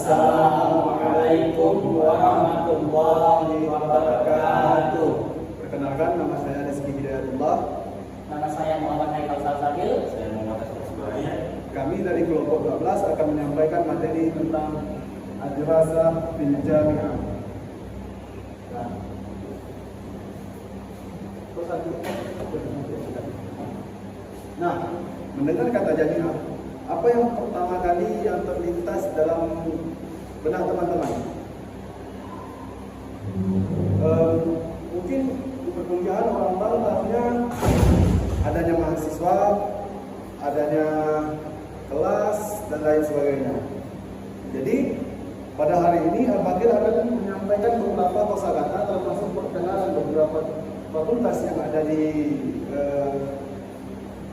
Assalamualaikum warahmatullahi wabarakatuh. Perkenalkan, nama saya Rizky Hidayatullah. Nama saya Muhammad Haikal Salsabil. Saya Muhammad Asbahaya. Kami dari kelompok 12 akan menyampaikan materi tentang ad-dirasah fil jami'ah. Nah, mendengar kata jami'ah, apa yang pertama kali yang terlintas dalam benak teman-teman? Mungkin di perkuliahan orang baru tahunya adanya mahasiswa, adanya kelas dan lain sebagainya. Jadi pada hari ini Al-Fakir akan menyampaikan beberapa kosakata termasuk perkenalan beberapa fakultas yang ada di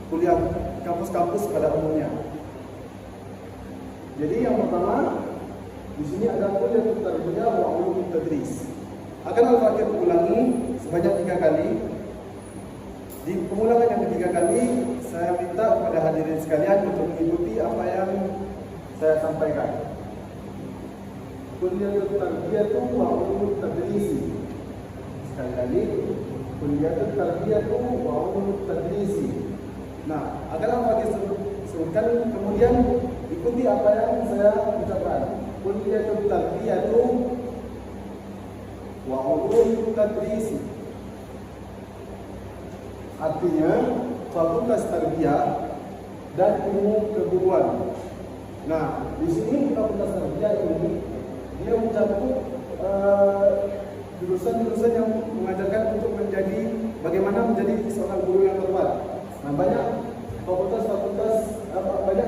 kuliah kampus-kampus pada umumnya. Jadi yang pertama di sini ada kuliah tarbiyah wa ulum tadris. Akan Al-Fakir ulangi sebanyak 3 kali. Di pengulangan yang ketiga kali, saya minta kepada hadirin sekalian untuk mengikuti apa yang saya sampaikan. Kuliah tarbiyah wa ulum tadris. Sekali lagi, kuliah tarbiyah wa ulum tadris. Nah, akan Al-Fakir sebutkan, kemudian ikuti apa yang saya ucapkan. Kuliah tarbiyah wa ulum tadris. Artinya fakultas tarbiyah dan ilmu keguruan. Nah, di sini fakultas tarbiyah ini dia mencakup jurusan-jurusan yang mengajarkan untuk menjadi bagaimana menjadi seorang guru yang tepat. Nah, banyak fakultas-fakultas, banyak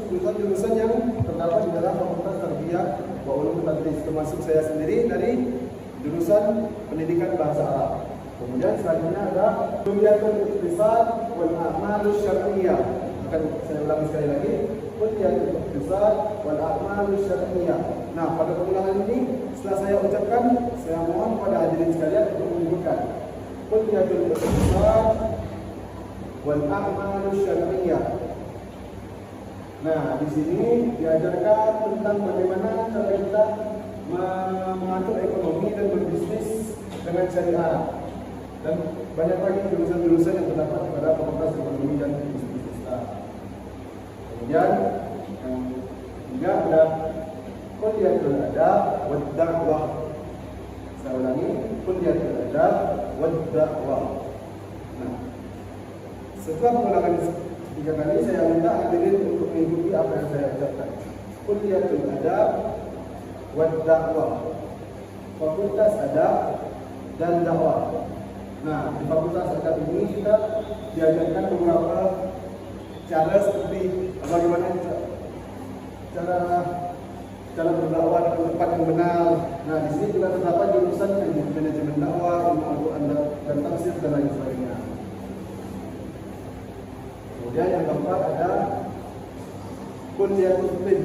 jurusan-jurusan yang terdapat di dalam fakultas tarbiyah wa ulum tadris, termasuk saya sendiri dari jurusan pendidikan bahasa Arab. Kemudian selanjutnya ada Kuliatul Iqtisad wal A'malus Syar'iyyah. Akan saya ulangi sekali lagi, Kuliatul Iqtisad wal A'malus Syar'iyyah. Nah, pada pengulangan ini setelah saya ucapkan, saya mohon kepada hadirin sekalian untuk menyebutkan Kuliatul Iqtisad wal A'malus Syar'iyyah. Nah, di sini diajarkan tentang bagaimana cara kita mengatur ekonomi dan berbisnis dengan syariah. Dan banyak lagi jurusan-jurusan yang terdapat pada fakultas ekonomi dan bisnis Islam. Kemudian yang ketiga ada Kuliatul Adab wad Da'wah. Saya ulangi, Kuliatul Adab wad Da'wah. Nah, setelah pengulangan 3 kali, saya minta hadirin untuk mengikuti apa yang saya ucapkan. Kuliatul Adab wad Da'wah. Fakultas Adab dan Dakwah. Nah, di fakultas adab ini kita diajarkan beberapa cara seperti bagaimana cara berdakwah dengan tempat yang benar. Nah, di sini juga terdapat jurusan manajemen dakwah, ilmu Al-Quran dan tafsir dan lain sebagainya. Kemudian yang keempat ada Kuliatul Tibb.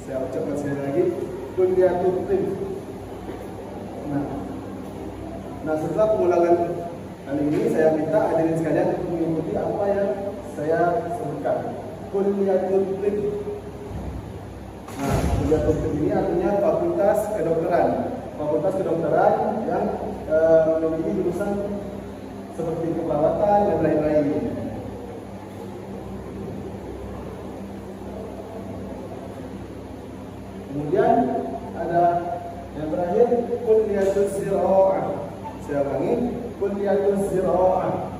Saya ucapkan sekali lagi, Kuliatul Tibb. Nah, setelah pengulangan kali ini, saya minta hadirin sekalian untuk mengikuti apa yang saya sebutkan. Kuliatul Tibb. Nah, Kuliatul Tibb ini artinya fakultas kedokteran. Fakultas kedokteran yang memiliki jurusan seperti keperawatan dan lain-lain. Kemudian ada yang terakhir, Kuliatul Ziraah. Saya ulangi, Kuliatul Ziraah.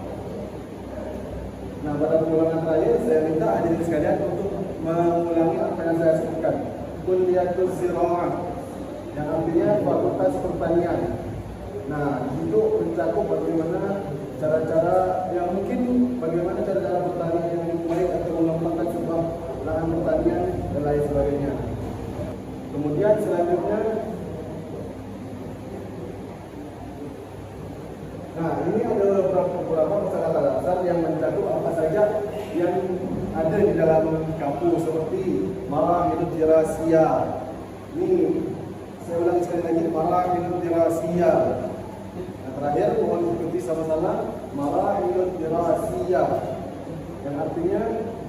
Nah, pada pengulangan terakhir, saya minta hadirin sekalian untuk mengulangi apa yang saya sebutkan. Kuliatul Ziraah, yang artinya fakultas pertanian. Nah, itu mencakup bagaimana cara-cara yang mungkin bagaimana cara-cara pertanian yang baik atau mengembangkan sebuah lahan pertanian dan lain sebagainya. Kemudian selanjutnya, nah ini ada beberapa kosakata dasar yang mencakup apa saja yang ada di dalam kampus seperti marahil dirasiyah. Ini saya ulangi sekali lagi, marahil dirasiyah. Yang terakhir mohon ikuti sama-sama marahil dirasiyah, yang artinya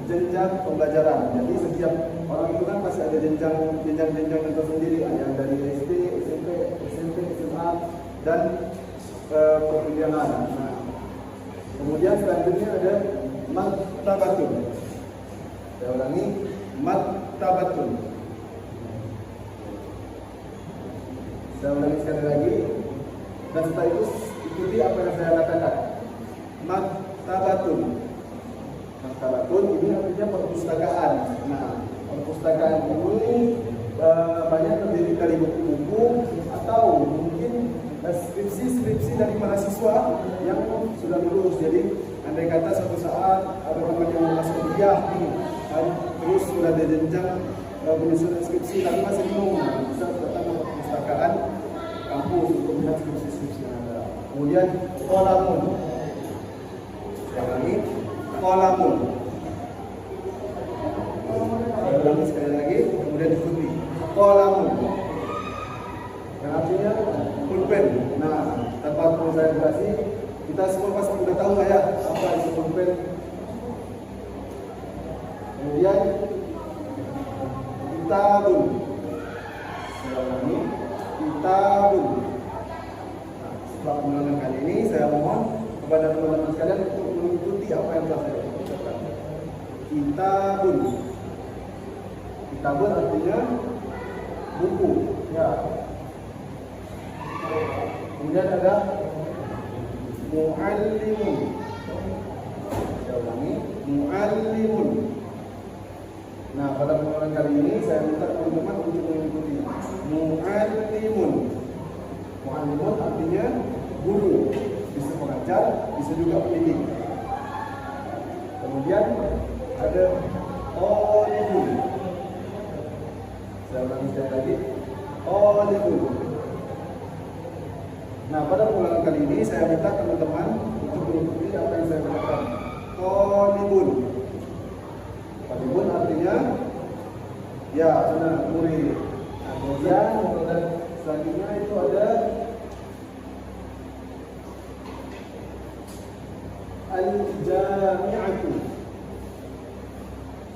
jenjang pembelajaran. Jadi setiap orang itu kan pasti ada jenjang yang tersendiri, ada yang dari SD, SMP, SMA dan perkuliahan. Nah, kemudian selanjutnya ada martabatun. Saya ulangi, martabatun. Saya ulangi sekali lagi. Dan setelah itu ikuti apa yang saya katakan. Martabatun. Martabatun ini artinya perpustakaan. Nah, perpustakaan ini banyak terdiri dari buku-buku atau mungkin skripsi dari mahasiswa yang sudah lulus. Jadi andai kata suatu saat ada teman yang masuk kuliah nih, terus sudah ada jenjang penyusunan skripsi tapi masih bingung, bisa datang ke perpustakaan kampus untuk melihat skripsi yang ada. Kemudian qalamun. Saya ulangi, qalamun. Saya ulangi sekali lagi, kemudian ikuti. Qalamun. Yang artinya pulpen. Nah, tanpa perlu saya kasih, kita semua pasti sudah tahu ya apa itu pulpen. Kemudian kitabun. Saya ulangi, kitabun. Nah, setelah pengulangan kali ini, saya mohon kepada teman-teman sekalian untuk mengikuti apa yang telah saya ucapkan. Kitabun. Kitabun artinya buku. Ya. Kemudian ada muallimun. Saya ulangi, muallimun. Nah, pada pengulangan kali ini saya minta teman-teman untuk mengikuti. Muallimun. Muallimun artinya guru, bisa mengajar, bisa juga pendidik. Kemudian ada talibun. Saya ulangi sekali lagi, talibun. Nah, pada pengulangan kali ini saya minta teman-teman untuk mengikuti apa yang saya katakan. Talibun. Talibun artinya ya, benar, murid. Nah, kemudian selanjutnya itu ada al-jami'atu.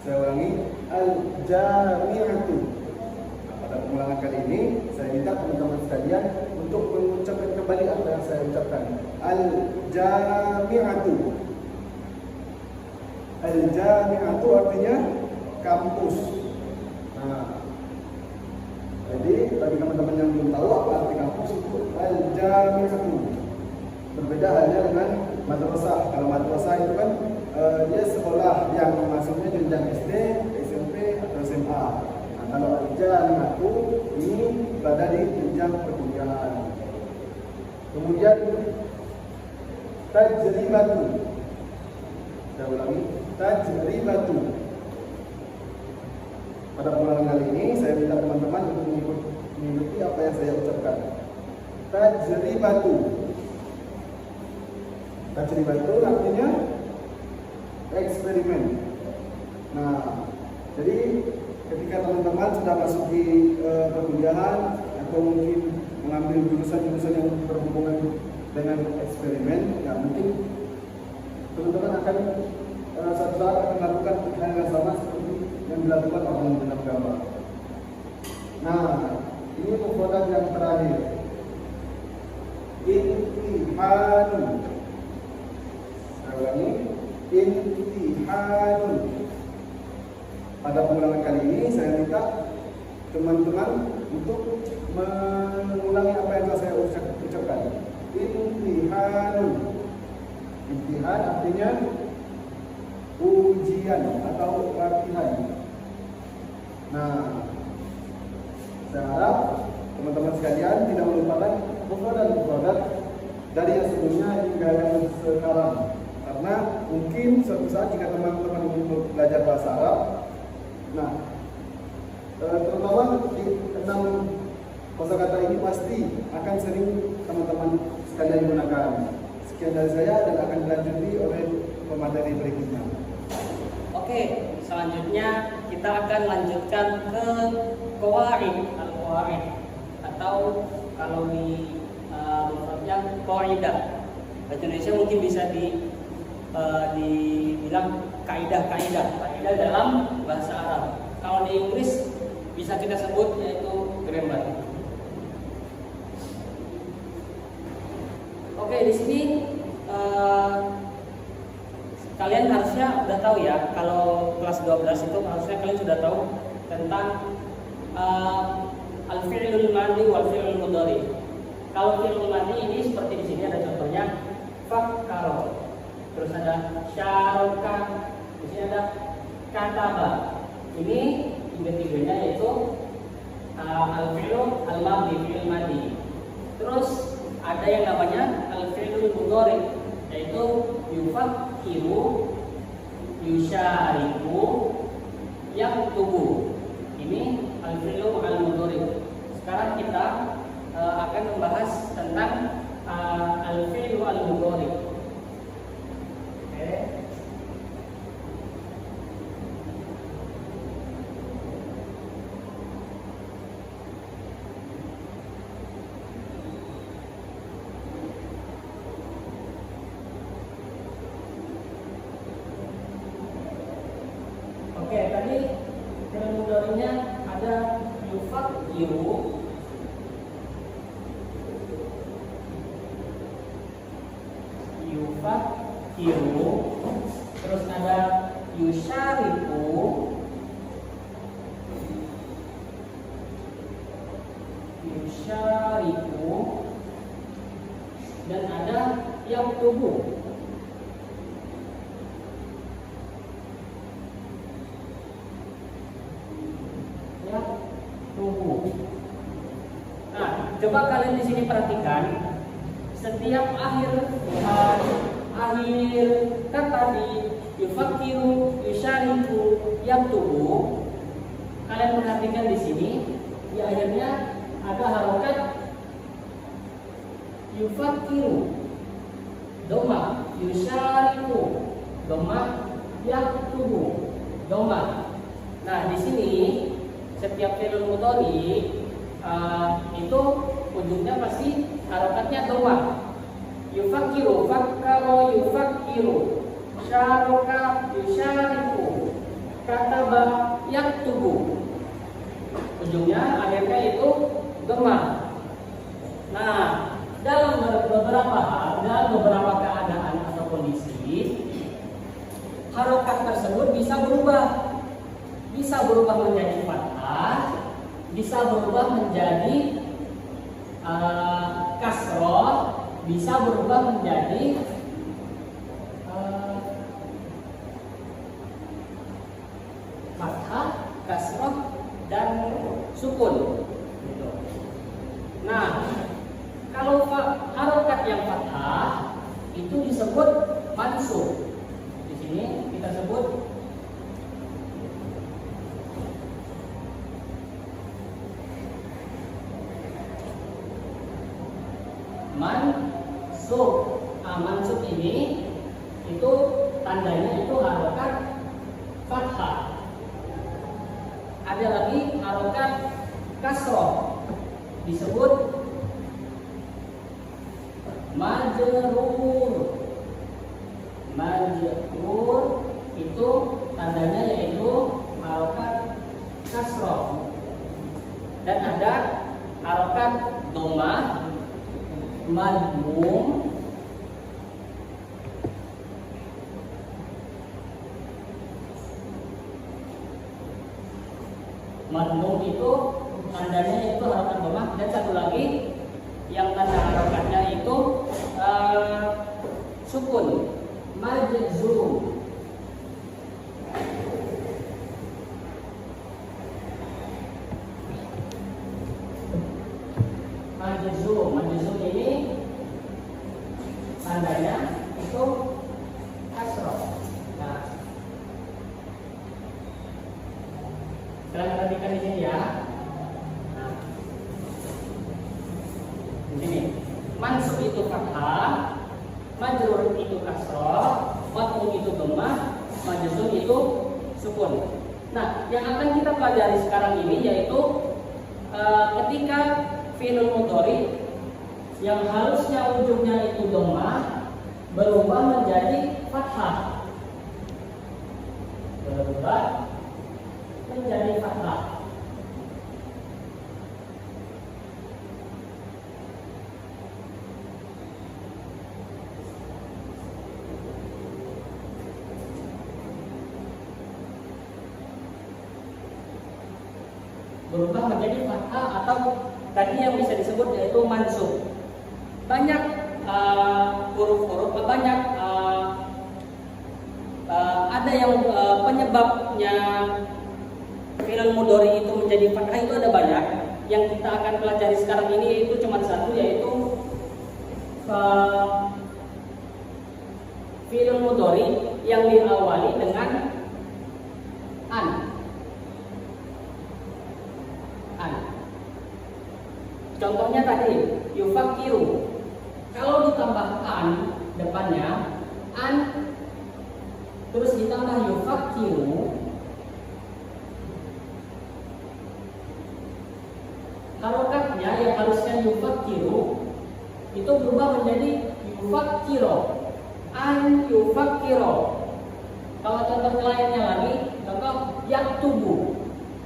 Saya ulangi, al-jami'atu. Nah, pada pengulangan kali ini saya minta teman-teman sekalian untuk mengucapkan kembali apa yang saya ucapkan. Al-jami'atu. Al-jami'atu artinya kampus. Nah, jadi bagi teman-teman yang belum tahu apa arti kampus itu al-jami'atu. Berbeda halnya dengan madrasah. Kalau madrasah itu kan dia sekolah yang maksudnya jenjang SD, SMP atau SMA. Nah, kalau al-jami'atu ini berada di jenjang perkuliahan. Kemudian tajribatu. Saya ulangi, tajribatu. Pada pengulangan kali ini saya minta teman-teman untuk mengikuti apa yang saya ucapkan. Tajribatu. Tajribatu artinya eksperimen. Nah, jadi ketika teman-teman sudah masuk di perkuliahan atau mungkin mengambil jurusan-jurusan yang berhubungan dengan eksperimen, ya mungkin teman-teman akan suatu saat akan melakukan hal yang sama seperti yang dilakukan orang dalam gambar. Nah, ini mufradat yang terakhir. Imtihanun. Saya ulangi, imtihanun. Pada pengulangan kali ini saya minta teman-teman untuk mengulangi apa yang telah saya ucapkan. Imtihanun. Imtihan artinya ujian atau latihan. Nah, saya harap teman-teman sekalian tidak melupakan mufradat dari yang sebelumnya hingga yang sekarang. Karena mungkin suatu saat jika teman-teman ingin belajar bahasa Arab, nah, terutama di 6 kosakata ini pasti akan sering teman-teman sekalian gunakan. Sekian dari saya dan akan dilanjuti oleh pemateri berikutnya. Oke, selanjutnya kita akan lanjutkan ke qawaid, al-qawaid atau kalau di yang qaidah. Bahasa Indonesia mungkin bisa dibilang kaidah-kaidah. kaidah dalam bahasa Arab. Kalau di Inggris bisa kita sebut yaitu grammar. Oke, di sini kalian harusnya udah tahu ya, kalau kelas 12 itu harusnya kalian sudah tahu tentang al-fi'lul madhi wal fi'lul mudhari. Kalau fi'lul madhi ini seperti di sini ada contohnya fakkaro. Terus ada syaraka. Di sini ada kataba. Ini tiga-tiganya yaitu al-fi'lu al-madhi, fi'il madhi. Terus ada yang namanya al-fi'lul mudhari, yaitu yufakkiru, yusyariku, yaktubu. Ini al-fi'lu al-mudhari. Sekarang kita akan membahas tentang al-fi'lu al-mudhari. Oke. Oke, tadi fi'il mudhari'nya ada yufakkiru, terus ada yusyariku, dan ada yaktubu. Nah, coba kalian di sini perhatikan, setiap akhir kata di yufakkiru, yusyariku, yaktubu, kalian perhatikan di sini di akhirnya ada harokat yufakkiru, doma, yusyariku, doma, yaktubu, doma. Nah, di sini setiap fi'il mudhari itu ujungnya pasti harokatnya doma. Yufakkiru, fakkaro, yufakkiru, syaraka, yusyariku, kataba, yaktubu. Ujungnya akhirnya itu doma. Nah, dalam beberapa keadaan atau kondisi, harokat tersebut bisa berubah. Bisa berubah menjadi fathah, bisa berubah menjadi kasroh, bisa berubah menjadi fathah, kasroh, dan sukun. Nah, kalau harokat yang fathah itu disebut mansub. Di sini kita sebut mansub. Mansub ini itu tandanya itu harokat fathah. Ada lagi harokat kasroh, disebut majrur. Majrur itu tandanya yaitu harokat kasroh. Dan ada harokat doma, madmum, itu tandanya itu harokat doma. Dan satu lagi yang tanda harokatnya itu sukun, majzum. Majzum ini tandanya itu kasroh. Nah, kalian perhatikan di sini ya. Nah, di sini mansub itu fathah, majrur itu kasroh, madmum itu dhammah, majzum itu sukun. Nah, yang akan kita pelajari sekarang ini yaitu ketika fi'il mudhari yang harusnya ujungnya itu dhammah berubah menjadi fathah. berubah menjadi fathah. Berubah menjadi fathah atau tadi yang bisa disebut yaitu mansub. Banyak huruf-huruf, banyak ada yang penyebabnya fi'il mudhari itu menjadi fathah itu ada banyak. Yang kita akan pelajari sekarang ini itu cuma satu, yaitu fi'il mudhari yang diawali dengan an. Contohnya tadi yufakiru, kalau ditambah an depannya, an terus ditambah yufakiru, harokatnya yang harusnya yufakiru itu berubah menjadi yufakiro, an yufakiro. Kalau contoh lainnya lagi, contoh yaktubu,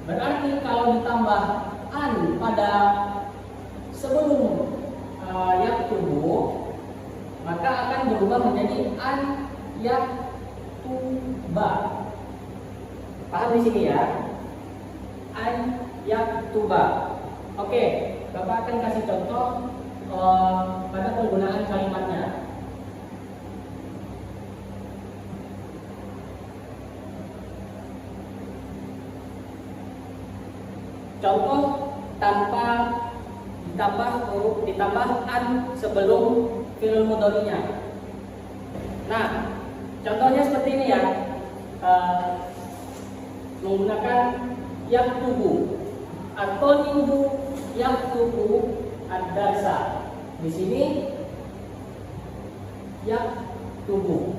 berarti kalau ditambah an pada sebelum yaktubu, maka akan berubah menjadi an yaktuba. Paham di sini ya? An yaktuba. Oke, Bapak akan kasih contoh pada penggunaan kalimatnya. Contoh tanpa ditambah an sebelum fi'il mudhari'nya. Nah, contohnya seperti ini ya. Menggunakan yaktubu atau ibu yaktubu ad-darsa. Di sini yaktubu.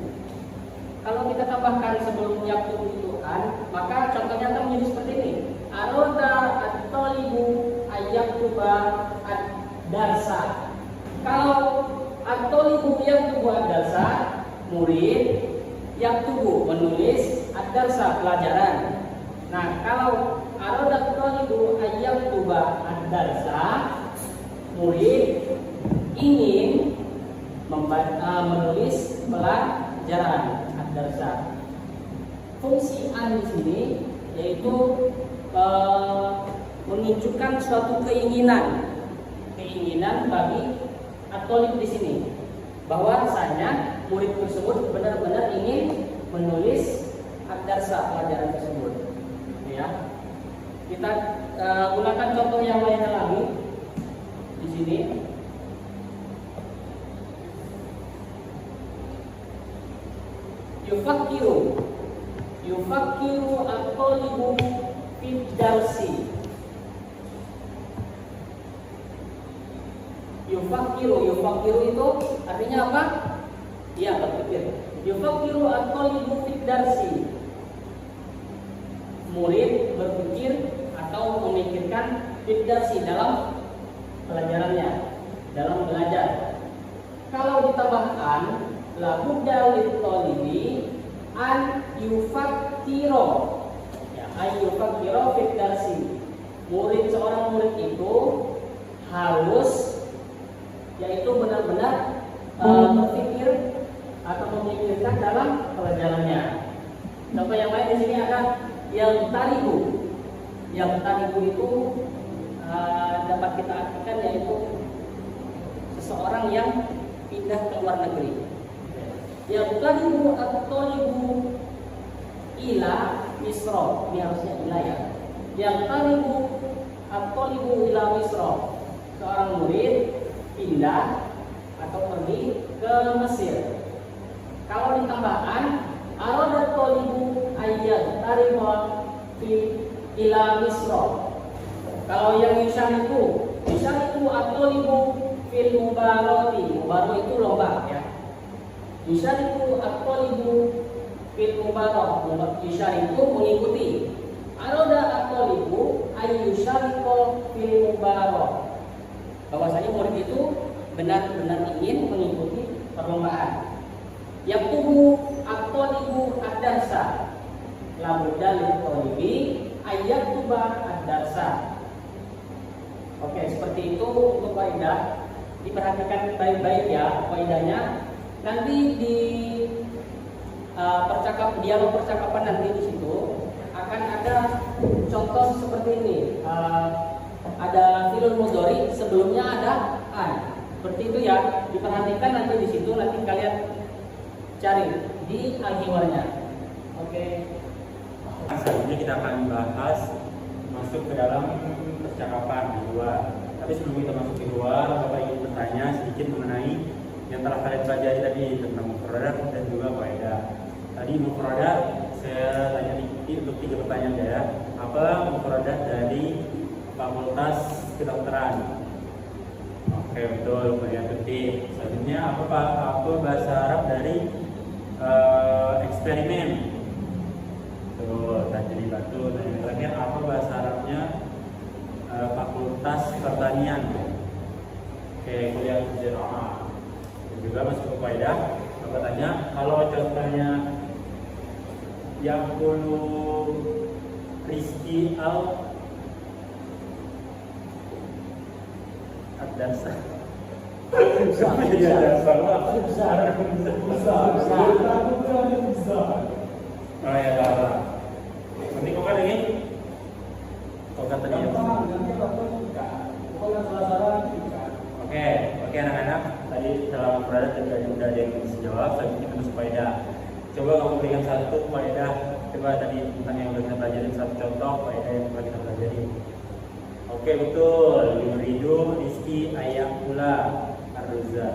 Kalau kita tambahkan sebelum yaktubu itu an, maka contohnya akan menjadi seperti ini. Aroda at-talibu ayyaktuba ad-darsa. Kalau at-talibu yaktubu ad-darsa, murid, yaktubu menulis, ad-darsa pelajaran. Nah, kalau aroda at-talibu ayyaktuba ad-darsa, murid ingin menulis pelajaran ad-darsa. Fungsi an di sini yaitu menunjukkan suatu keinginan bagi at-talib di sini, bahwasanya murid tersebut benar-benar ingin menulis ad-darsa pelajaran tersebut. Ya, kita gunakan contoh yang lainnya lagi di sini. Yufakiru at-talibu fid darsi. Yufakiru itu artinya apa? Ya, berpikir. Yufakiru at-talibu fid darsi. Murid berpikir atau memikirkan fid darsi dalam pelajarannya, dalam belajar. Kalau ditambahkan labudda lit-talibi an yufakkiro, ya, an yufakkiro fid darsi. Seorang murid itu harus, yaitu benar-benar berpikir atau memikirkan dalam pelajarannya. Contoh yang lain di sini ada yang taribu. Yang taribu itu dapat kita artikan yaitu seseorang yang pindah ke luar negeri. Yang taribu at-talibu ila Misra, ini harusnya ila ya. Yang taribu at-talibu ila Misra, seorang murid pindah atau pergi ke Mesir. Kalau ditambahkan arada talibu ayyat tariba fi ila Misra. Kalau yang yusyariku at-talibu fil mubarati. Mubarah itu lomba ya. Yusyariku at-talibu fil mubarah. Yusyariku mengikuti. Arada at-talibu ayyusyariko fil mubarah. Bahwasanya murid itu benar-benar ingin mengikuti perlombaan. Yaktubu at-talibu ad-darsa. labudda lil thalibi ayat tuba ad-darsa. Oke, seperti itu untuk kaidah. Diperhatikan baik-baik ya kaidahnya. Nanti di dialog percakapan nanti di situ akan ada contoh seperti ini. Ada fi'il mudhari sebelumnya ada an. Seperti itu ya. Diperhatikan nanti di situ, nanti kalian cari di al-hiwarnya. Oke. Selanjutnya kita akan bahas masuk ke dalam percakapan di luar. Tapi sebelum kita masuk di luar, Bapak ingin bertanya sedikit mengenai yang telah kalian pelajari tadi tentang mufradat dan juga kaidah. Tadi mufradat saya tanya untuk 3 pertanyaan ya. Apa mufradat dari Fakultas Kedokteran? Oke, betul, kalian ketik. Selanjutnya apa bahasa Arab dari eksperimen? Tuh, jadi batu. Dan yang terakhir apa bahasa Arabnya Fakultas Pertanian? Oke, kuliah ziraah. Dan juga masuk ke kaidah. Bapak tanya, kalau contohnya yang perlu Rizki Ad-Darsa. Oh ya, nanti kok kan ini? Kok katanya? Oke anak-anak. Tadi dalam berada tadi udah ada yang bisa jawab. Selanjutnya kita masuk kaidah. Coba kamu berikan satu kaidah. Coba tadi tentang yang udah kita pelajari, satu contoh kaidah yang udah kita pelajari. Oke, betul. Yuridu rizki ayakula arza.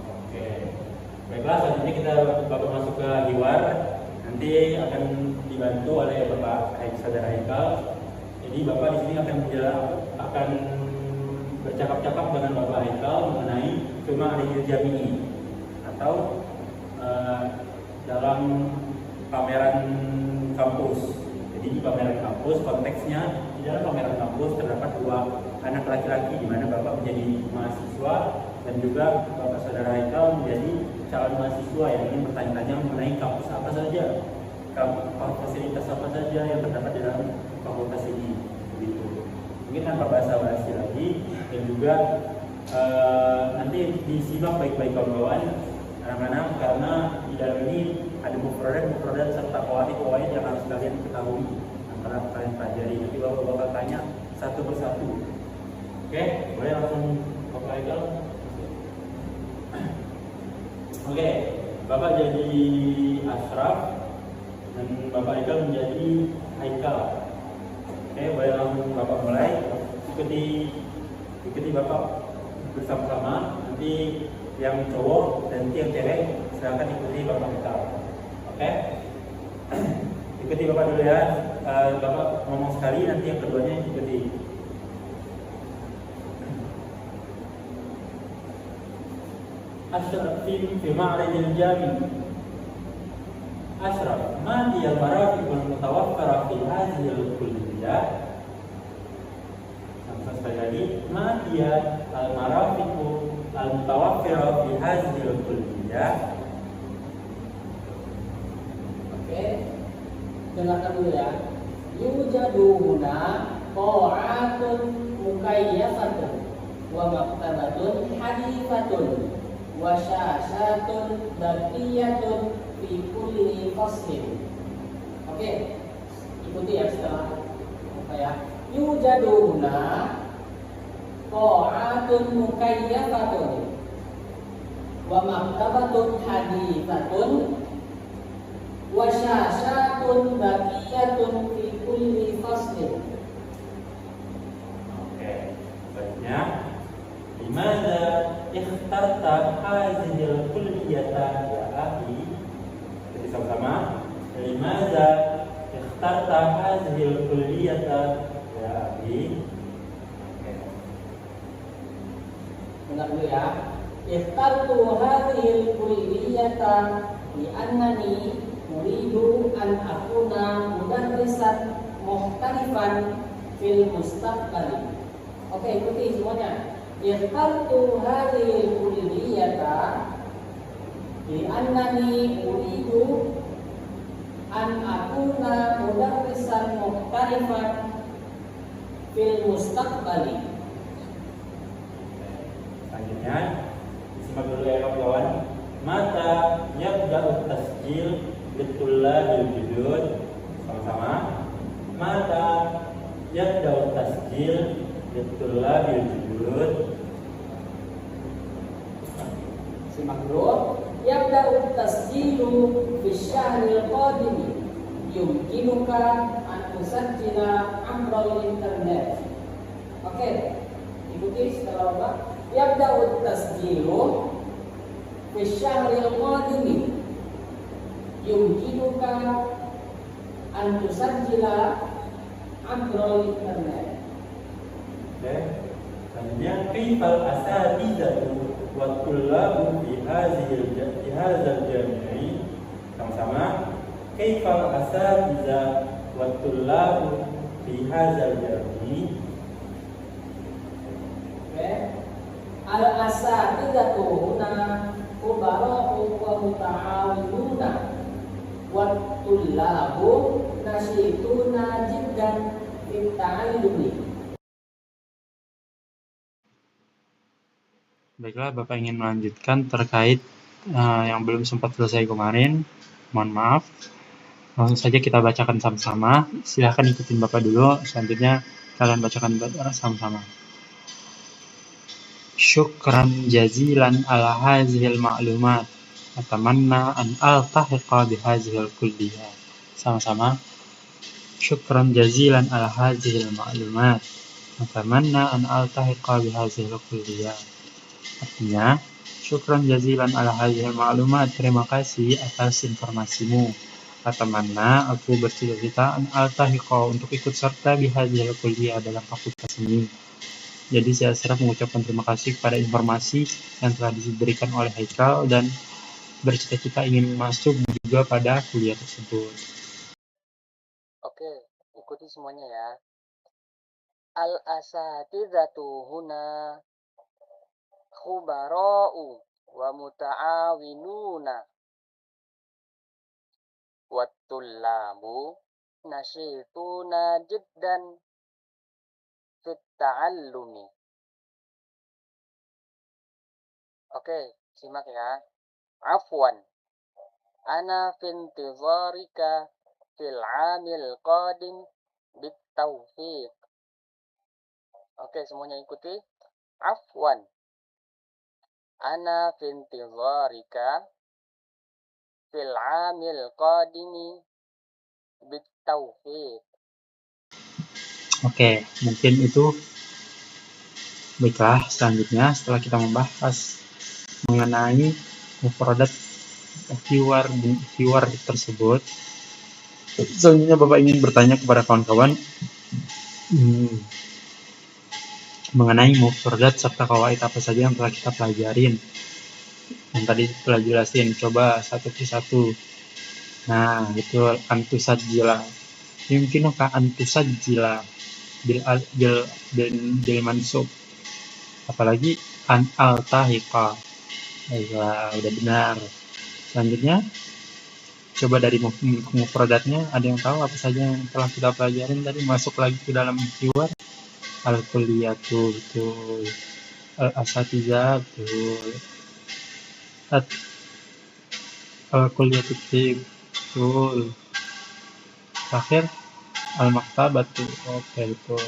Oke. Baiklah, selanjutnya kita bakal masuk ke hiwar. Nanti akan dibantu oleh Bapak Saudara Haikal. Jadi Bapak di sini akan bercakap-cakap dengan Bapak Haikal mengenai cuma Rijil Jami'i atau dalam pameran kampus. Jadi di pameran kampus konteksnya di dalam pameran kampus terdapat 2 anak laki-laki di mana Bapak menjadi mahasiswa dan juga Bapak Saudara Haikal menjadi calon mahasiswa yang ingin bertanya-tanya mengenai kampus apa saja, fasilitas apa saja yang terdapat di dalam fakultas ini. Begitu. Mungkin tanpa basa-basi lagi dan juga nanti disimak baik-baik kawan-kawan anak-anak karena di dalam ini ada mufradat serta qawaid yang harus kalian ketahui antara kalian pelajari. Nanti Bapak bakal tanya satu persatu. Oke, boleh langsung Bapak Haikal. Oke, Bapak jadi Ashraf dan Bapak Haikal menjadi Haikal. Oke, boleh langsung Bapak mulai. Ikuti Bapak bersama-sama. Nanti yang cowok dan nanti yang cewek silakan ikuti Bapak Haikal. Oke? Ikuti Bapak dulu ya. Bapak ngomong sekali, nanti yang keduanya ikuti. Ashraf fi ma'ridil jami. Ashraf, ma hiya al-marafiqul mutawaffara fi hadhihi al-kulliyah? Sekali lagi, ma hiya al-marafiqul mutawaffara fi hadhihi al-kulliyah? Oke. Dengarkan dulu ya. Yujadu huna qa'atun mukayyafatun wa maktabatun hadifatun wa syashatun baqiyatun fi kulli faslin. Oke. Ikuti ya setelah apa ya. Yujadu huna qa'atun mukayyafatun wa maktabatun hadifatun wa syashatun baqiyatun fi kulli faslin. Oke, baiknya. Limadza ikhtarta hadhihi al-kulliyata ya akhi? Jadi sama-sama. Limadza ikhtarta hadhihi al-kulliyata ya akhi? Oke. Dengar dulu ya. Ikhtartu hadhihi al-kulliyata li annani uridu an akuna mudarrisan mukhtalifan fil mustaqbal. Oke, ikuti semuanya. Ikhtartu hadhihi kulliyata li annani uridu an akuna mudarrisan muhtarifan fil mustaqbali. Selanjutnya, simak dulu ya kawan-kawan. Mata yabda'u tasjil bitullabil judud. Sama-sama. Mata yabda'u tasjil bitullabil judud. Simak dulu. Yabda'u tasjilu fi syahril qadim. Yumkinuka an tusajjila amral internet. Oke, ikuti setelah Bapak. Yabda'u tasjilu fi syahril qadim. Yumkinuka an tusajjila amral internet. Oke. Selanjutnya, kaifal asatizatu wa tullabu fi hadzal jami'i. Sama-sama. Kaifal asatiza wa tullabu fi hadzal jami'i. Oke. Al-asatidatu huna ubara'u wa muta'awinuna wa tullabu nasyituna jiddan fit ta'allumi. Baiklah, Bapak ingin melanjutkan terkait yang belum sempat selesai kemarin. Mohon maaf. Langsung saja kita bacakan sama-sama. Silahkan ikutin Bapak dulu. Selanjutnya kalian bacakan sama-sama. Syukran jazilan ala hazihil ma'lumat. Atamanna an altahiqa bihazihil kulliyah. Sama-sama. Syukran jazilan ala hazihil ma'lumat. Atamanna an altahiqa bihazihil kulliyah. Artinya, syukran jazilan ala hadhil ma'lumat. Terima kasih atas informasimu. Atamanna, aku bercita-cita an altahiqa untuk ikut serta bihadhil kuliah dalam fakultas ini. Jadi saya serap mengucapkan terima kasih kepada informasi yang telah diberikan oleh Haikal dan bercita-cita ingin masuk juga pada kuliah tersebut. Oke, ikuti semuanya ya. Al-asatidatu huna khubara'u wa muta'awinuna wa tullabu nasyituna jiddan fit ta'allumi. Oke, simak ya. Afwan, ana fintizarika fil 'amil qadim bit taufiq. Oke, semuanya ikuti. Afwan, ana fintizarika fil 'amil qadimi bit taufiq. Oke, mungkin itu. Baiklah, selanjutnya setelah kita membahas mengenai mufradat hiwar tersebut, selanjutnya Bapak ingin bertanya kepada kawan-kawan mengenai mufradat serta kawaid apa saja yang telah kita pelajarin, yang tadi telah jelasin. Coba satu persatu. Nah, betul, antusajjila. Yumkinuka antusajjila bil mansub. Apalagi an altahiqa. Baiklah, udah benar. Selanjutnya, coba dari mufradatnya, ada yang tahu apa saja yang telah kita pelajarin tadi? Masuk lagi ke dalam hiwar. Al-kulliyatu, betul. Al-asatizah, betul. Al-kulliyatu, betul. Terakhir, al-maktabatu, oke, betul.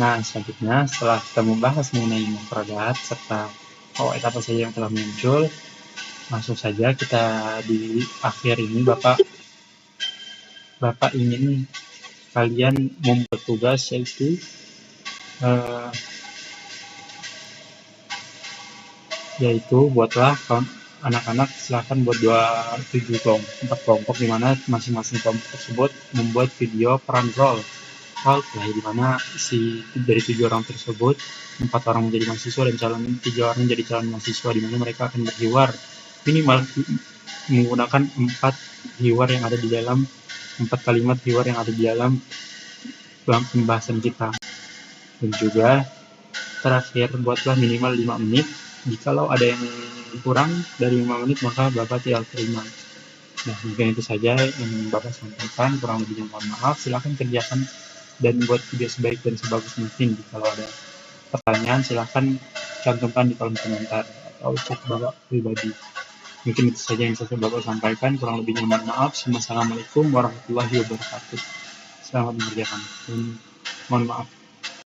Nah, selanjutnya setelah kita membahas mengenai mufradat serta kawaid apa saja yang telah muncul, langsung saja kita di akhir ini Bapak ingin kalian membuat tugas, yaitu buatlah anak-anak silahkan buat 4 kelompok, di mana masing-masing kelompok tersebut membuat video peran role di mana dari 7 orang tersebut 4 orang menjadi mahasiswa dan 3 orang menjadi calon mahasiswa, di mana mereka akan berhiwar minimal menggunakan 4 hiwar yang ada di dalam 4 kalimat hiwar yang ada di dalam pembahasan kita. Dan juga terakhir, buatlah minimal 5 menit. Jikalau ada yang kurang dari 5 menit maka Bapak tidak terima. Nah, mungkin itu saja yang Bapak sampaikan, kurang lebihnya mohon maaf. Silahkan kerjakan dan buat video sebaik dan sebagus mungkin. Kalau ada pertanyaan silahkan cantumkan di kolom komentar atau chat Bapak pribadi. Mungkin itu saja yang saya Bapak sampaikan, kurang lebihnya mohon maaf. Assalamualaikum warahmatullahi wabarakatuh. Selamat mengerjakan. Mohon maaf.